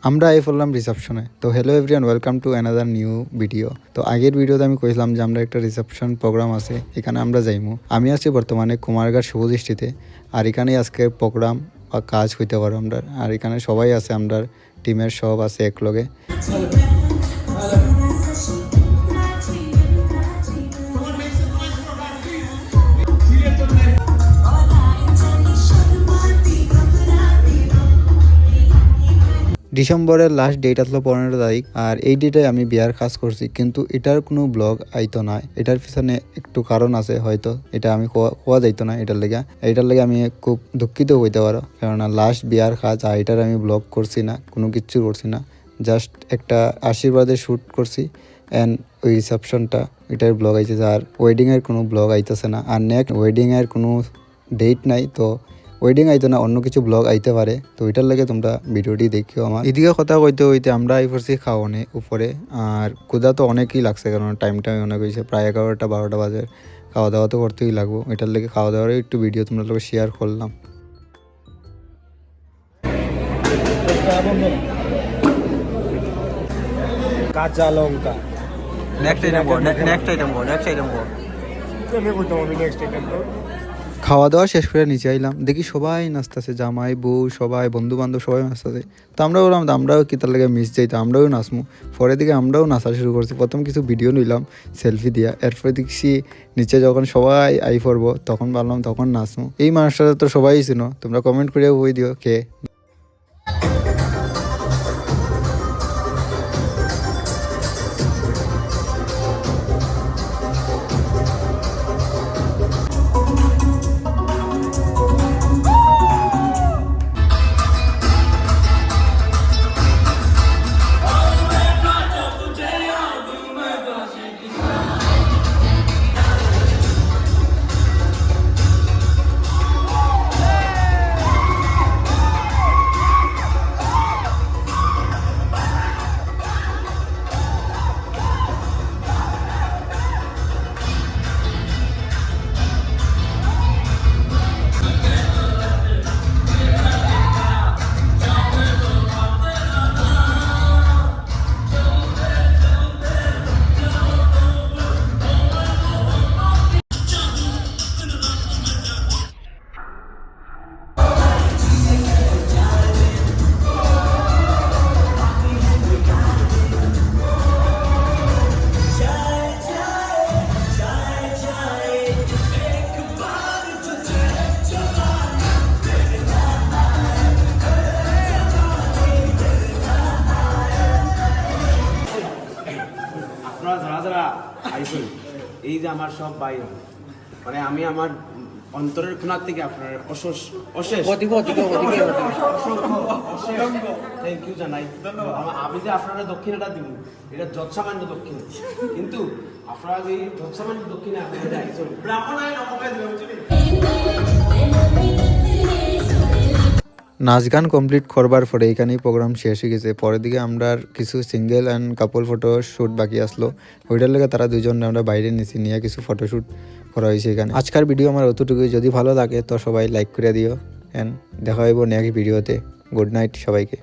আমরা আই পড়লাম রিসেপশনে। তো hello everyone, welcome to another new video. তো আগের ভিডিওতে আমি কইলাম যে আমরা একটা রিসেপশন প্রোগ্রাম আছে, এখানে আমরা যাইমু। আমি আছি বর্তমানে কুমারঘাট শুভদৃষ্টিতে, আর এখানেই আজকে প্রোগ্রাম বা কাজ হইতে পারো আমরা। আর এখানে সবাই আছে, আমরা টিমের সব আছে একলগে। ডিসেম্বরের লাস্ট ডেট আসলো 15 তারিখ, আর এই ডেটে আমি বিয়ার কাজ করছি, কিন্তু এটার কোনো ব্লগ আইতো না। এটার পিছনে একটু কারণ আছে, হয়তো এটা আমি কোয়া যাইতো না। এটার লেগে আমি খুব দুঃখিত হইতে পারো, কেননা লাস্ট বিয়ার কাজ, আর এটার আমি ব্লগ করছি না, কোনো কিচ্ছু করছি না। জাস্ট একটা আশীর্বাদের শ্যুট করছি অ্যান্ড ওই রিসেপশনটা, এটার ব্লগ আইতেছে। আর ওয়েডিংয়ের কোনো ব্লগ আইতেছে না, আর নেক্সট ওয়েডিংয়ের কোনো ডেট নাই। তো ওয়েডিং আইতো না, অন্য কিছু ব্লগ আইতে পারে। তো এটার লাগে তোমরা ভিডিওটি দেখিও। আমার এদিকে কথা হইতে আমরা আই পড়ছি খাওয়ানে উপরে। আর ক্ষুধা তো অনেকই লাগছে, কারণ টাইমটা অনেক হয়েছে, প্রায় 11টা 12টা বাজে। খাওয়া দাওয়া তো করতেই লাগবো, এটার লেগে খাওয়া দাওয়ার একটু ভিডিও তোমরা লোক শেয়ার করলাম। কাঁচা লঙ্কা নেক্সট আইটেম খাওয়া দাওয়া শেষ করে নিচে আইলাম, দেখি সবাই নাচতেছে, জামাই বউ সবাই, বন্ধু বান্ধব সবাই নাচতেছে। তো আমরা বললাম আমরাও কি তার লাগে মিস যাই, তো আমরাও নাচমু। পরের দিকে আমরাও নাচা শুরু করছি। প্রথম কিছু ভিডিও নিলাম সেলফি দিয়া, এরপরে দেখছি নিচে যখন সবাই আই পড়বো তখন ভাবলাম তখন নাচমু। এই মানুষটা তো সবাই চিনো, তোমরা কমেন্ট করে বই দিও কে। এই যে আমার সব ভাই, মানে আমি আমার অন্তরের কোণার থেকে আপনার অশেষ থ্যাংক ইউ জানাই। আমি যে আপনারা দক্ষিণাটা দিব, এটা যৎসামান্য দক্ষিণ, কিন্তু আপনারা যে যৎসামান্য দক্ষিণে নাচ গান কমপ্লিট করবার পরে এখানেই প্রোগ্রাম শেষ হয়ে গেছে। পরের দিকে আমরা কিছু single and couple photo shoot বাকি আসলো, ওইটার লেগে তারা দুজন আমরা বাইরে নিচে নিয়ে কিছু ফটোশ্যুট করা হয়েছে এখানে। আজকের ভিডিও আমার অতটুকুই, যদি ভালো লাগে তো সবাই লাইক করে দিও, অ্যান্ড দেখা হইব নেক্সট ভিডিওতে। গুড নাইট সবাইকে।